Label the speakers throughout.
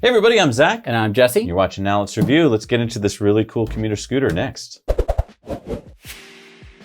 Speaker 1: Hey everybody, I'm Zach.
Speaker 2: And I'm Jesse.
Speaker 1: You're watching Now Let's Review. Let's get into this really cool commuter scooter next.
Speaker 2: All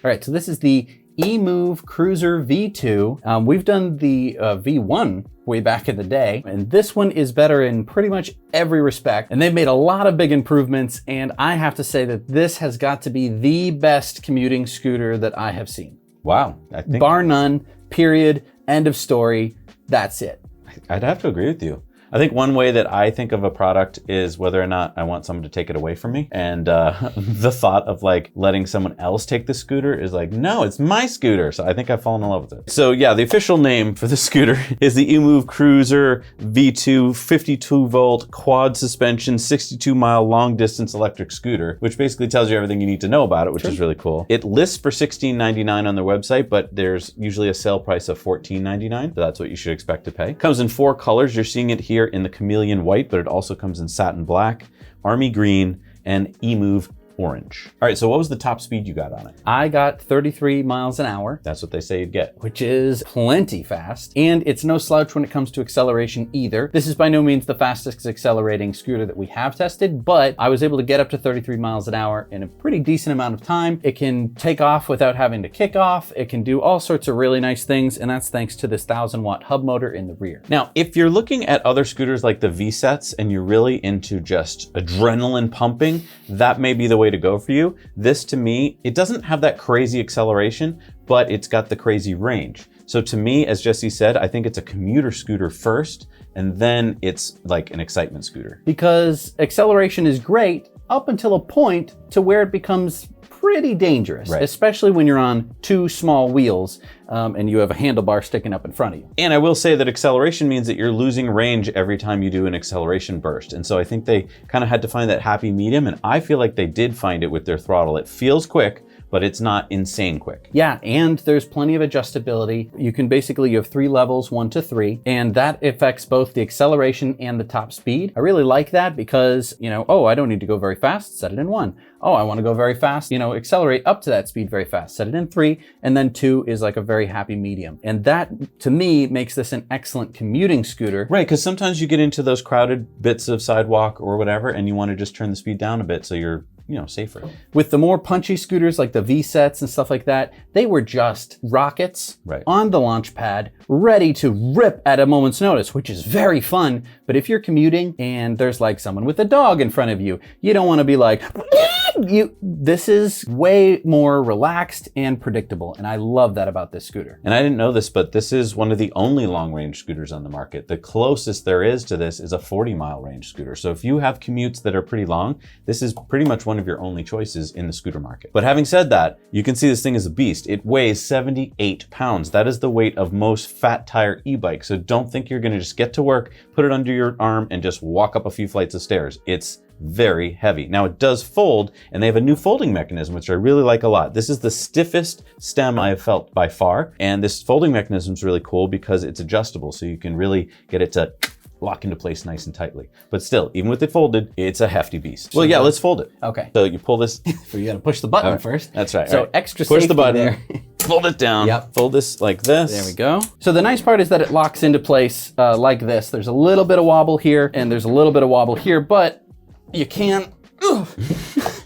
Speaker 2: right, so this is the EMOVE Cruiser V2. We've done the V1 way back in the day, and this one is better in pretty much every respect. And they've made a lot of big improvements, and I have to say that this has got to be the best commuting scooter that I have seen.
Speaker 1: Wow. I think
Speaker 2: Bar none, period, end of story, that's it.
Speaker 1: I'd have to agree with you. I think one way that I think of a product is whether or not I want someone to take it away from me. And the thought of like letting someone else take the scooter is like, no, it's my scooter. So I think I've fallen in love with it. So yeah, the official name for the scooter is the EMOVE Cruiser V2 52 volt quad suspension 62 mile long distance electric scooter, which basically tells you everything you need to know about it, which is really cool. It lists for $16.99 on their website, but there's usually a sale price of $14.99. So that's what you should expect to pay. Comes in 4 colors. You're seeing it here in the chameleon white, but it also comes in satin black, army green, and EMOVE orange. All right, so what was the top speed you got on it?
Speaker 2: I got 33 miles an hour.
Speaker 1: That's what they say you'd get.
Speaker 2: Which is plenty fast. And it's no slouch when it comes to acceleration either. This is by no means the fastest accelerating scooter that we have tested, but I was able to get up to 33 miles an hour in a pretty decent amount of time. It can take off without having to kick off. It can do all sorts of really nice things, and that's thanks to this 1000-watt hub motor in the rear.
Speaker 1: Now, if you're looking at other scooters like the V-Sets and you're really into just adrenaline pumping, that may be the way to go for you. This, to me, it doesn't have that crazy acceleration, but it's got the crazy range. So to me, as Jesse said, I think it's a commuter scooter first, and then it's like an excitement scooter.
Speaker 2: Because acceleration is great up until a point to where it becomes pretty dangerous,
Speaker 1: right,
Speaker 2: especially when you're on 2 small wheels and you have a handlebar sticking up in front of you.
Speaker 1: And I will say that acceleration means that you're losing range every time you do an acceleration burst. And so I think they kind of had to find that happy medium, and I feel like they did find it with their throttle. It feels quick, but it's not insane quick.
Speaker 2: Yeah, and there's plenty of adjustability. You have 3 levels, 1 to 3, and that affects both the acceleration and the top speed. I really like that because, oh, I don't need to go very fast, set it in 1. Oh, I want to go very fast, accelerate up to that speed very fast, set it in 3, and then 2 is like a very happy medium. And that, to me, makes this an excellent commuting scooter.
Speaker 1: Right, because sometimes you get into those crowded bits of sidewalk or whatever, and you want to just turn the speed down a bit so you're safer.
Speaker 2: With the more punchy scooters like the V-Sets and stuff like that, they were just rockets on the launch pad, ready to rip at a moment's notice, which is very fun. But if you're commuting and there's like someone with a dog in front of you, you don't want to be like, this is way more relaxed and predictable. And I love that about this scooter.
Speaker 1: And I didn't know this, but this is one of the only long range scooters on the market. The closest there is to this is a 40-mile range scooter. So if you have commutes that are pretty long, this is pretty much one of your only choices in the scooter market. But having said that, you can see this thing is a beast. It weighs 78 pounds. That is the weight of most fat tire e-bikes. So don't think you're gonna just get to work, put it under your arm, and just walk up a few flights of stairs. It's very heavy. Now it does fold, and they have a new folding mechanism, which I really like a lot. This is the stiffest stem I have felt by far. And this folding mechanism is really cool because it's adjustable. So you can really get it to lock into place nice and tightly. But still, even with it folded, it's a hefty beast. Well, yeah, let's fold it.
Speaker 2: Okay.
Speaker 1: So you pull this.
Speaker 2: So you gotta push the button first.
Speaker 1: That's right.
Speaker 2: So extra safety
Speaker 1: push the button
Speaker 2: there.
Speaker 1: Fold it down.
Speaker 2: Yep.
Speaker 1: Fold this like this.
Speaker 2: There we go. So the nice part is that it locks into place like this. There's a little bit of wobble here and there's a little bit of wobble here, but you can't.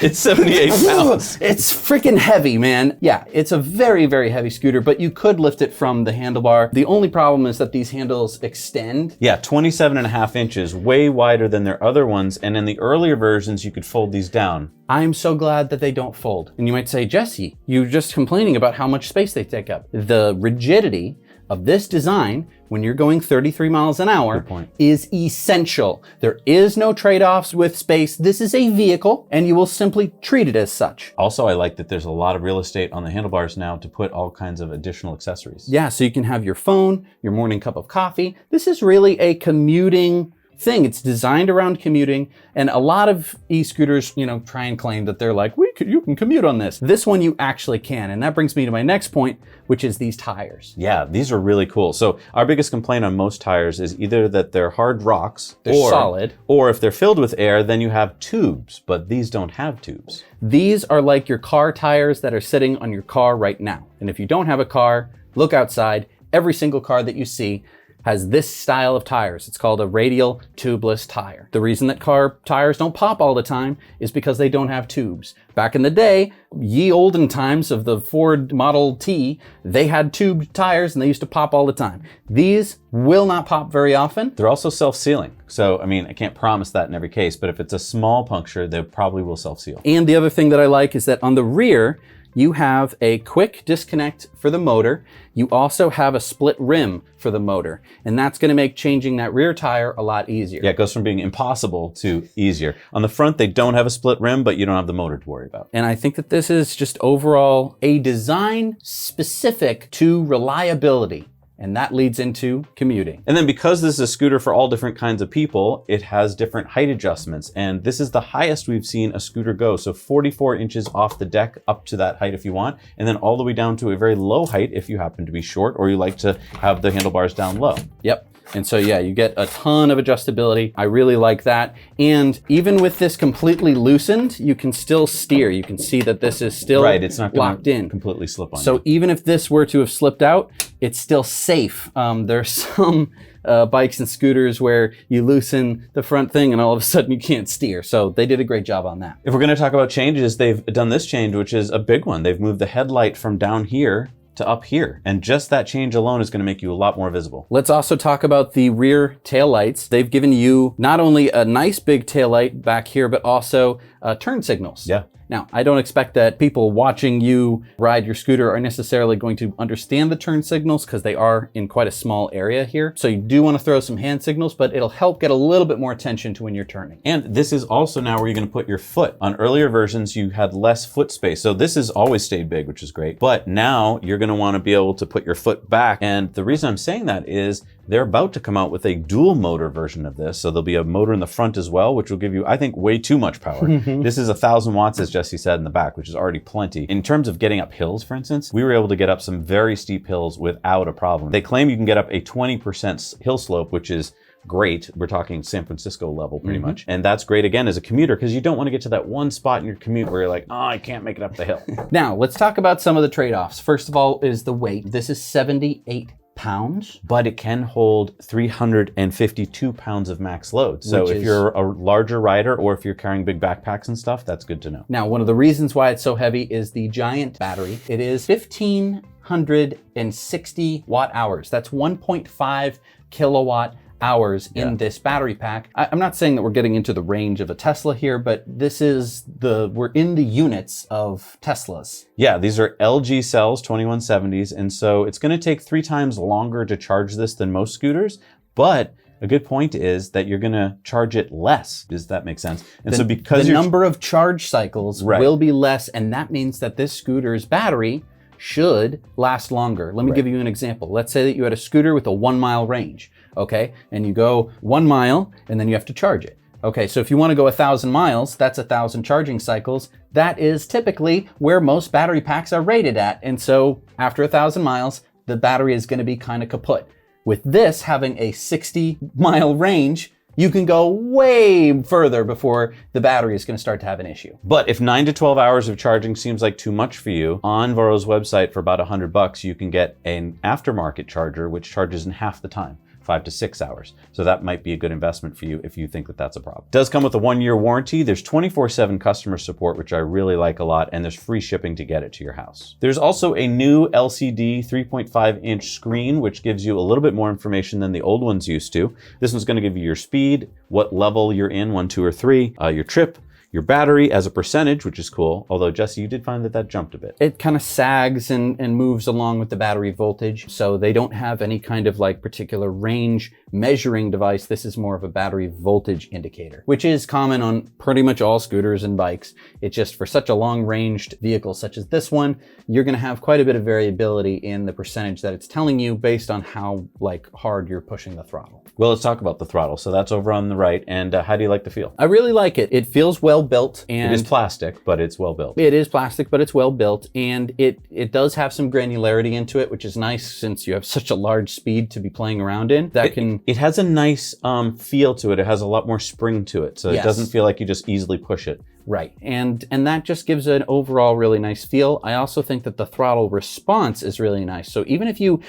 Speaker 1: It's 78 pounds.
Speaker 2: It's freaking heavy, man. Yeah, it's a very, very heavy scooter, but you could lift it from the handlebar. The only problem is that these handles extend.
Speaker 1: Yeah, 27.5 inches, way wider than their other ones. And in the earlier versions, you could fold these down.
Speaker 2: I'm so glad that they don't fold. And you might say, Jesse, you're just complaining about how much space they take up. The rigidity of this design, when you're going 33 miles an hour, is essential. There is no trade-offs with space. This is a vehicle, and you will simply treat it as such.
Speaker 1: Also, I like that there's a lot of real estate on the handlebars now to put all kinds of additional accessories.
Speaker 2: Yeah, so you can have your phone, your morning cup of coffee. This is really a commuting thing. It's designed around commuting, and a lot of e-scooters, try and claim that they're like, you can commute on this. This one you actually can, and that brings me to my next point, which is these tires.
Speaker 1: Yeah, these are really cool. So our biggest complaint on most tires is either that they're hard rocks,
Speaker 2: they're solid,
Speaker 1: or if they're filled with air, then you have tubes, but these don't have tubes.
Speaker 2: These are like your car tires that are sitting on your car right now. And if you don't have a car, look outside. Every single car that you see has this style of tires. It's called a radial tubeless tire. The reason that car tires don't pop all the time is because they don't have tubes. Back in the day, ye olden times of the Ford Model T, they had tube tires and they used to pop all the time. These will not pop very often.
Speaker 1: They're also self-sealing. So, I mean, I can't promise that in every case, but if it's a small puncture, they probably will self-seal.
Speaker 2: And the other thing that I like is that on the rear, you have a quick disconnect for the motor. You also have a split rim for the motor, and that's going to make changing that rear tire a lot easier.
Speaker 1: Yeah, it goes from being impossible to easier. On the front, they don't have a split rim, but you don't have the motor to worry about.
Speaker 2: And I think that this is just overall a design specific to reliability. And that leads into commuting.
Speaker 1: And then because this is a scooter for all different kinds of people, it has different height adjustments. And this is the highest we've seen a scooter go. So 44 inches off the deck up to that height if you want, and then all the way down to a very low height if you happen to be short or you like to have the handlebars down low.
Speaker 2: Yep. And so, yeah, you get a ton of adjustability. I really like that. And even with this completely loosened, you can still steer. You can see that this is still
Speaker 1: it's not
Speaker 2: locked in.
Speaker 1: Completely slip on you.
Speaker 2: So even if this were to have slipped out, it's still safe. There's some bikes and scooters where you loosen the front thing and all of a sudden you can't steer. So they did a great job on that.
Speaker 1: If we're going to talk about changes, they've done this change, which is a big one. They've moved the headlight from down here to up here. And just that change alone is going to make you a lot more visible.
Speaker 2: Let's also talk about the rear tail lights. They've given you not only a nice big tail light back here, but also turn signals.
Speaker 1: Yeah.
Speaker 2: Now, I don't expect that people watching you ride your scooter are necessarily going to understand the turn signals because they are in quite a small area here. So you do want to throw some hand signals, but it'll help get a little bit more attention to when you're turning.
Speaker 1: And this is also now where you're going to put your foot. On earlier versions, you had less foot space. So this has always stayed big, which is great. But now you're going to want to be able to put your foot back. And the reason I'm saying that is they're about to come out with a dual motor version of this. So there'll be a motor in the front as well, which will give you, I think, way too much power. This is 1,000 watts, as Jesse said, in the back, which is already plenty. In terms of getting up hills, for instance, we were able to get up some very steep hills without a problem. They claim you can get up a 20% hill slope, which is great. We're talking San Francisco level pretty much. And that's great again as a commuter because you don't want to get to that one spot in your commute where you're like, oh, I can't make it up the hill.
Speaker 2: Now, let's talk about some of the trade-offs. First of all is the weight. This is 78 pounds.
Speaker 1: But it can hold 352 pounds of max load. So if you're a larger rider or if you're carrying big backpacks and stuff, that's good to know.
Speaker 2: Now, one of the reasons why it's so heavy is the giant battery. It is 1,560 watt hours. That's 1.5 kilowatt hours in this battery pack. I'm not saying that we're getting into the range of a Tesla here, but this is we're in the units of Teslas.
Speaker 1: Yeah, these are LG cells, 2170s. And so it's going to take 3 times longer to charge this than most scooters. But a good point is that you're going to charge it less. Does that make sense? And so because
Speaker 2: the number of charge cycles will be less, and that means that this scooter's battery should last longer. Let me give you an example. Let's say that you had a scooter with a 1 mile range, okay? And you go 1 mile and then you have to charge it. Okay, so if you want to go 1,000 miles, that's 1,000 charging cycles. That is typically where most battery packs are rated at. And so after 1,000 miles, the battery is going to be kind of kaput. With this having a 60-mile range, you can go way further before the battery is going to start to have an issue.
Speaker 1: But if 9 to 12 hours of charging seems like too much for you, on Voro's website for about $100, you can get an aftermarket charger, which charges in half the time. 5 to 6 hours. So that might be a good investment for you if you think that that's a problem. It does come with a 1-year warranty. There's 24/7 customer support, which I really like a lot, and there's free shipping to get it to your house. There's also a new LCD 3.5-inch screen, which gives you a little bit more information than the old ones used to. This one's going to give you your speed, what level you're in, 1, 2, or 3, your trip, your battery as a percentage, which is cool. Although, Jesse, you did find that jumped a bit.
Speaker 2: It kind of sags and moves along with the battery voltage. So they don't have any kind of like particular range measuring device. This is more of a battery voltage indicator, which is common on pretty much all scooters and bikes. It's just for such a long-ranged vehicle such as this one, you're going to have quite a bit of variability in the percentage that it's telling you based on how hard you're pushing the throttle.
Speaker 1: Well, let's talk about the throttle. So that's over on the right. And how do you like the feel?
Speaker 2: I really like it. It feels well built. And
Speaker 1: it is plastic, but it's well built.
Speaker 2: It is plastic, but it's well built. And it does have some granularity into it, which is nice since you have such a large speed to be playing around in. That can commuting.
Speaker 1: It has a nice feel to it. It has a lot more spring to it. So
Speaker 2: Yes.
Speaker 1: it doesn't feel like you just easily push it.
Speaker 2: Right, and that just gives an overall really nice feel. I also think that the throttle response is really nice. So even if you,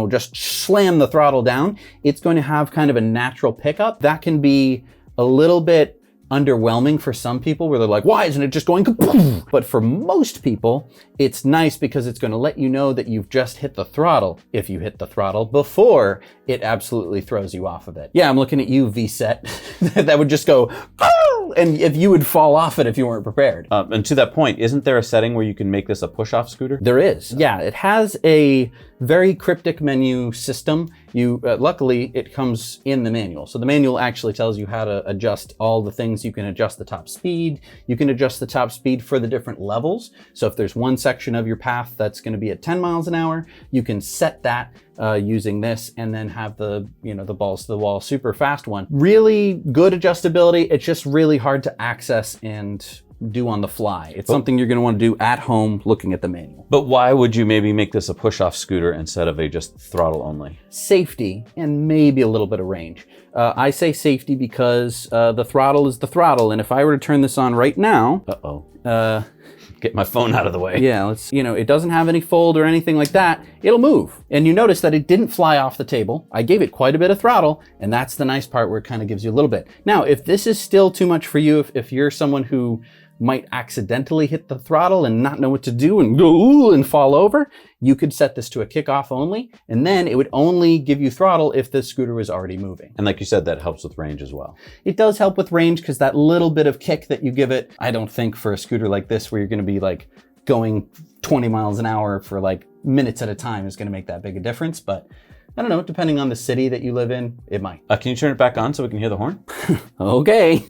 Speaker 2: just slam the throttle down, it's going to have kind of a natural pickup. That can be a little bit underwhelming for some people where they're like, why isn't it just going kaboom? But for most people, it's nice because it's going to let you know that you've just hit the throttle if you hit the throttle before it absolutely throws you off of it. Yeah, I'm looking at you, VSET. That would just go, and if you would fall off it if you weren't prepared.
Speaker 1: And to that point, isn't there a setting where you can make this a push-off scooter?
Speaker 2: There is. Yeah, it has a very cryptic menu system. Luckily, it comes in the manual. So the manual actually tells you how to adjust all the things. You can adjust the top speed. You can adjust the top speed for the different levels. So if there's one section of your path that's going to be at 10 miles an hour, you can set that using this, and then have the balls to the wall super fast one. Really good adjustability. It's just really hard to access and do on the fly. It's something you're going to want to do at home looking at the manual.
Speaker 1: But why would you maybe make this a push-off scooter instead of a just throttle only?
Speaker 2: Safety and maybe a little bit of range. I say safety because the throttle is the throttle, and if I were to turn this on right now,
Speaker 1: Get my phone out of the way.
Speaker 2: yeah, it doesn't have any fold or anything like that. It'll move. And you notice that it didn't fly off the table. I gave it quite a bit of throttle, and that's the nice part where it kind of gives you a little bit. Now, if this is still too much for you, if you're someone who might accidentally hit the throttle and not know what to do and go ooh and fall over, you could set this to a kickoff only, and then it would only give you throttle if the scooter was already moving.
Speaker 1: And like you said, that helps with range as well.
Speaker 2: It does help with range because that little bit of kick that you give it, I don't think for a scooter like this where you're going to be like going 20 miles an hour for like minutes at a time is going to make that big a difference. But I don't know, depending on the city that you live in, it might.
Speaker 1: Can you turn it back on so we can hear the horn?
Speaker 2: Okay.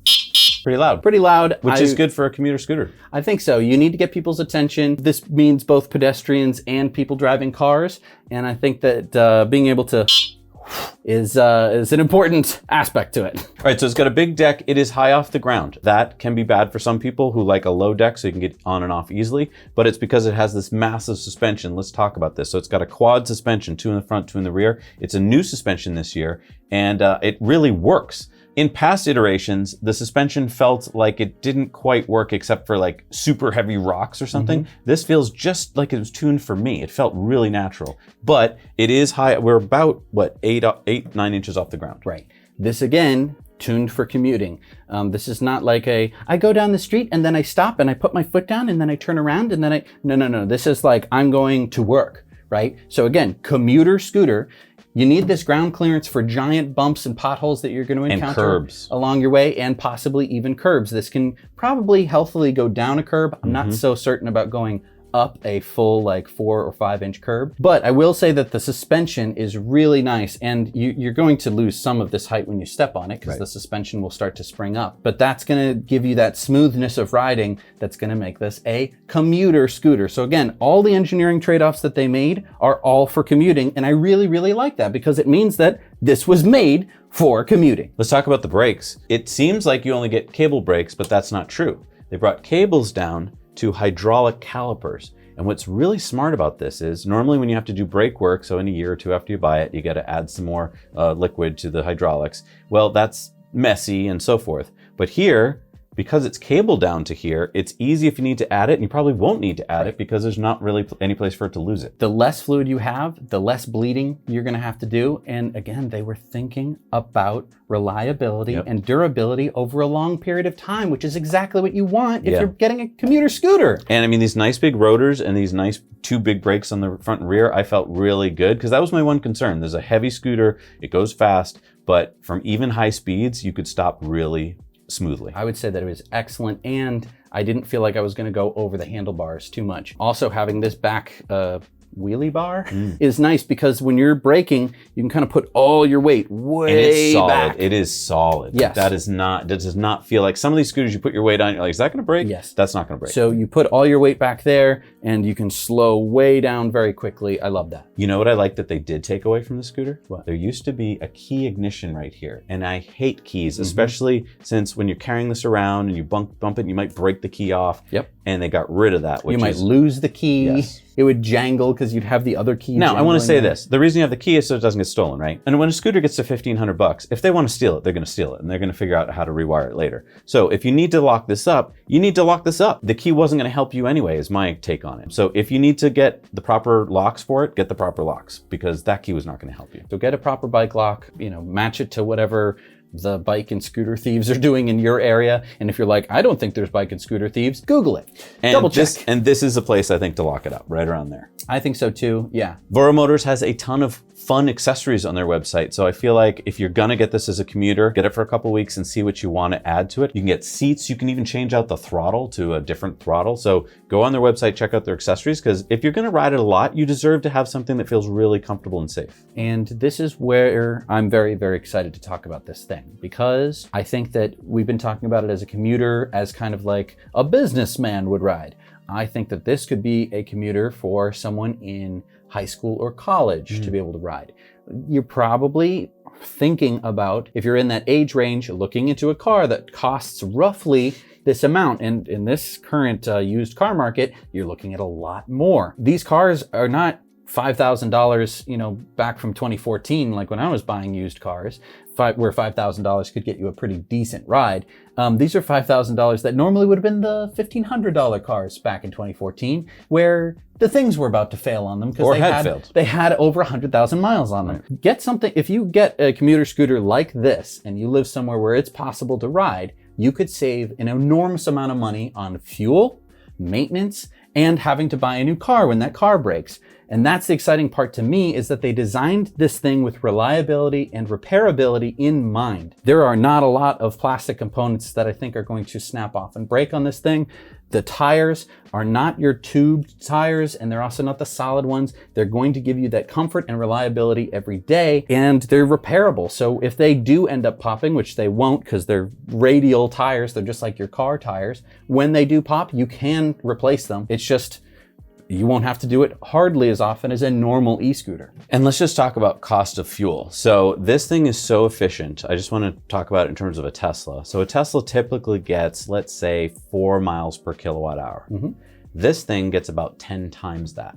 Speaker 1: Pretty loud.
Speaker 2: Pretty loud.
Speaker 1: Which is good for a commuter scooter.
Speaker 2: I think so. You need to get people's attention. This means both pedestrians and people driving cars. And I think that being able to is an important aspect to it.
Speaker 1: All right, so it's got a big deck. It is high off the ground. That can be bad for some people who like a low deck so you can get on and off easily, but it's because it has this massive suspension. Let's talk about this. So it's got a quad suspension, 2 in the front, 2 in the rear. It's a new suspension this year, and it really works. In past iterations, the suspension felt like it didn't quite work except for like super heavy rocks or something. This feels just like it was tuned for me. It felt really natural, but it is high. We're about, what, 9 inches off the ground.
Speaker 2: Right. This again, tuned for commuting. This is not like I go down the street and then I stop and I put my foot down and then I turn around and then no. This is like I'm going to work, right? So again, commuter scooter. You need this ground clearance for giant bumps and potholes that you're going to encounter
Speaker 1: curbs
Speaker 2: along your way, and possibly even curbs. This can probably healthily go down a curb. I'm not so certain about going up a full like 4 or 5 inch curb, but I will say that the suspension is really nice, and you're going to lose some of this height when you step on it because the suspension will start to spring up, but that's going to give you that smoothness of riding that's going to make this a commuter scooter. So again, all the engineering trade-offs that they made are all for commuting, and I really, really like that because it means that this was made for commuting.
Speaker 1: Let's talk about the brakes. It seems like you only get cable brakes, but that's not true. They brought cables down to hydraulic calipers. And what's really smart about this is normally when you have to do brake work, so in a year or two after you buy it, you got to add some more liquid to the hydraulics. Well, that's messy and so forth. But here, because it's cabled down to here, it's easy if you need to add it, and you probably won't need to add it because there's not really any place for it to lose it.
Speaker 2: The less fluid you have, the less bleeding you're going to have to do. And again, they were thinking about reliability and durability over a long period of time, which is exactly what you want if you're getting a commuter scooter.
Speaker 1: And I mean, these nice big rotors and these nice 2 big brakes on the front and rear, I felt really good because that was my one concern. There's a heavy scooter, it goes fast, but from even high speeds, you could stop really smoothly.
Speaker 2: I would say that it was excellent, and I didn't feel like I was going to go over the handlebars too much. Also, having this back wheelie bar is nice because when you're braking, you can kind of put all your weight way
Speaker 1: and it's solid.
Speaker 2: back.
Speaker 1: It is solid.
Speaker 2: Yes.
Speaker 1: That does not feel like some of these scooters you put your weight on, you're like, is that going to break?
Speaker 2: Yes.
Speaker 1: That's not going to break.
Speaker 2: So you put all your weight back there and you can slow way down very quickly. I love that.
Speaker 1: You know what I like that they did take away from the scooter?
Speaker 2: What?
Speaker 1: There used to be a key ignition right here. And I hate keys, especially since when you're carrying this around and you bump it, you might break the key off.
Speaker 2: Yep.
Speaker 1: And they got rid of that. Which
Speaker 2: you might lose the key.
Speaker 1: Yes.
Speaker 2: it would jangle because you'd have the other key.
Speaker 1: Now, I want to say
Speaker 2: there.
Speaker 1: this. The reason you have the key is so it doesn't get stolen, right? And when a scooter gets to $1,500, if they want to steal it, they're going to steal it, and they're going to figure out how to rewire it later. So if you need to lock this up, you need to lock this up. The key wasn't going to help you anyway, is my take on it. So if you need to get the proper locks for it, get the proper locks, because that key was not going to help you.
Speaker 2: So get a proper bike lock, match it to whatever the bike and scooter thieves are doing in your area. And if you're like, I don't think there's bike and scooter thieves, Google it. Double check.
Speaker 1: And this is a place, I think, to lock it up, right around there.
Speaker 2: I think so too, yeah.
Speaker 1: Voro Motors has a ton of fun accessories on their website. So I feel like if you're gonna get this as a commuter, get it for a couple weeks and see what you want to add to it. You can get seats. You can even change out the throttle to a different throttle. So go on their website, check out their accessories, because if you're gonna ride it a lot, you deserve to have something that feels really comfortable and safe.
Speaker 2: And this is where I'm very, very excited to talk about this thing, because I think that we've been talking about it as a commuter, as kind of like a businessman would ride. I think that this could be a commuter for someone in high school or college to be able to ride. You're probably thinking about, if you're in that age range, looking into a car that costs roughly this amount. And in this current used car market, you're looking at a lot more. These cars are not $5,000, back from 2014, like when I was buying used cars, where $5,000 could get you a pretty decent ride. These are $5,000 that normally would have been the $1,500 cars back in 2014, where the things were about to fail on them because they had over 100,000 miles on them. Right. Get something, if you get a commuter scooter like this and you live somewhere where it's possible to ride, you could save an enormous amount of money on fuel, maintenance, and having to buy a new car when that car breaks. And that's the exciting part to me, is that they designed this thing with reliability and repairability in mind. There are not a lot of plastic components that I think are going to snap off and break on this thing. The tires are not your tubed tires, and they're also not the solid ones. They're going to give you that comfort and reliability every day, and they're repairable. So if they do end up popping, which they won't because they're radial tires, they're just like your car tires. When they do pop, you can replace them. It's just, you won't have to do it hardly as often as a normal e-scooter.
Speaker 1: And let's just talk about cost of fuel. So this thing is so efficient. I just want to talk about it in terms of a Tesla. So a Tesla typically gets, let's say, 4 miles per kilowatt hour. This thing gets about 10 times that.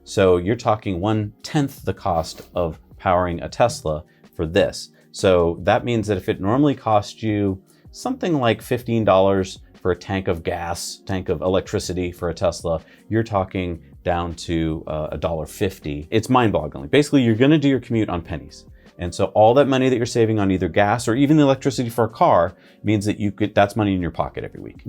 Speaker 1: So you're talking 1/10 the cost of powering a Tesla for this. So that means that if it normally costs you something like $15 for a tank of gas, tank of electricity for a Tesla, you're talking down to $1.50. It's mind-boggling. Basically, you're gonna do your commute on pennies. And so all that money that you're saving on either gas or even the electricity for a car means that that's money in your pocket every week.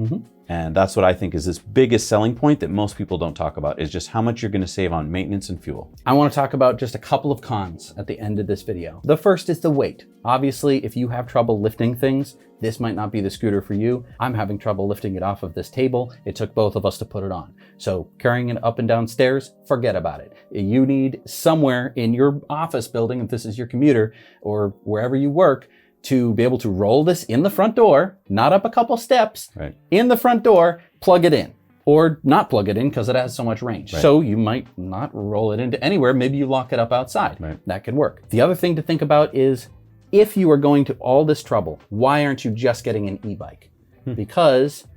Speaker 1: And that's what I think is this biggest selling point that most people don't talk about, is just how much you're gonna save on maintenance and fuel.
Speaker 2: I wanna talk about just a couple of cons at the end of this video. The first is the weight. Obviously, if you have trouble lifting things, this might not be the scooter for you. I'm having trouble lifting it off of this table. It took both of us to put it on. So carrying it up and down stairs, forget about it. You need somewhere in your office building, if this is your commuter, or wherever you work, to be able to roll this in the front door, not up a couple steps, in the front door, plug it in. Or not plug it in because it has so much range. So you might not roll it into anywhere. Maybe you lock it up outside. That could work. The other thing to think about is, if you are going to all this trouble, why aren't you just getting an e-bike? Because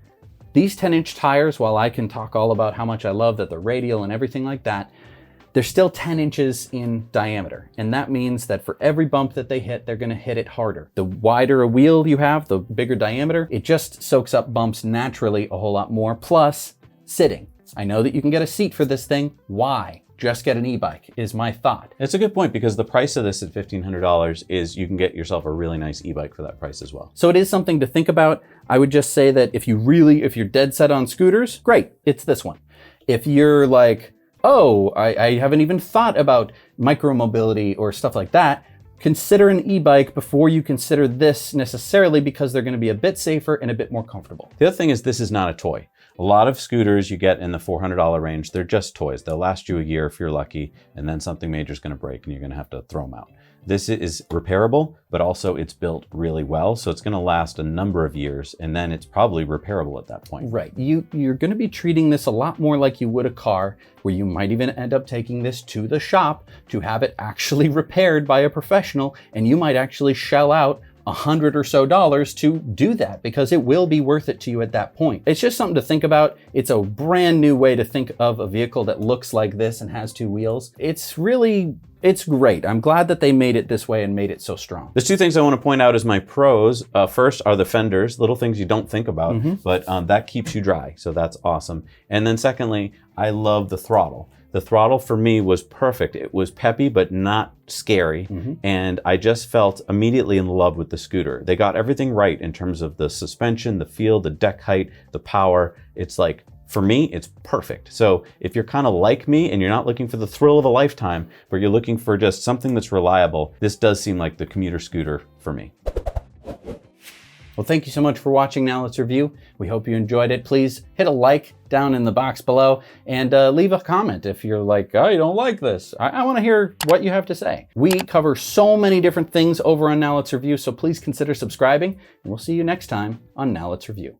Speaker 2: these 10-inch tires, while I can talk all about how much I love that they're radial and everything like that, they're still 10 inches in diameter. And that means that for every bump that they hit, they're gonna hit it harder. The wider a wheel you have, the bigger diameter, it just soaks up bumps naturally a whole lot more. Plus, sitting. I know that you can get a seat for this thing. Why? Just get an e-bike is my thought.
Speaker 1: It's a good point, because the price of this at $1,500 is you can get yourself a really nice e-bike for that price as well.
Speaker 2: So it is something to think about. I would just say that if you're dead set on scooters, great, it's this one. If you're like, oh, I haven't even thought about micromobility or stuff like that, consider an e-bike before you consider this necessarily, because they're gonna be a bit safer and a bit more comfortable.
Speaker 1: The other thing is, this is not a toy. A lot of scooters you get in the $400 range, they're just toys. They'll last you a year if you're lucky, and then something major is gonna break and you're gonna have to throw them out. This is repairable, but also it's built really well, so it's gonna last a number of years, and then it's probably repairable at that point.
Speaker 2: Right, you're gonna be treating this a lot more like you would a car, where you might even end up taking this to the shop to have it actually repaired by a professional, and you might actually shell out $100 or so to do that, because it will be worth it to you at that point. It's just something to think about. It's a brand new way to think of a vehicle that looks like this and has two wheels. It's great. I'm glad that they made it this way and made it so strong.
Speaker 1: There's two things I want to point out as my pros. First are the fenders, little things you don't think about, but that keeps you dry, so that's awesome. And then secondly, I love the throttle. The throttle for me was perfect. It was peppy, but not scary. And I just felt immediately in love with the scooter. They got everything right in terms of the suspension, the feel, the deck height, the power. It's like, for me, it's perfect. So if you're kind of like me and you're not looking for the thrill of a lifetime, but you're looking for just something that's reliable, this does seem like the commuter scooter for me.
Speaker 2: Well, thank you so much for watching Now Let's Review. We hope you enjoyed it. Please hit a like down in the box below and leave a comment if you're like, I don't like this. I want to hear what you have to say. We cover so many different things over on Now Let's Review, so please consider subscribing, and we'll see you next time on Now Let's Review.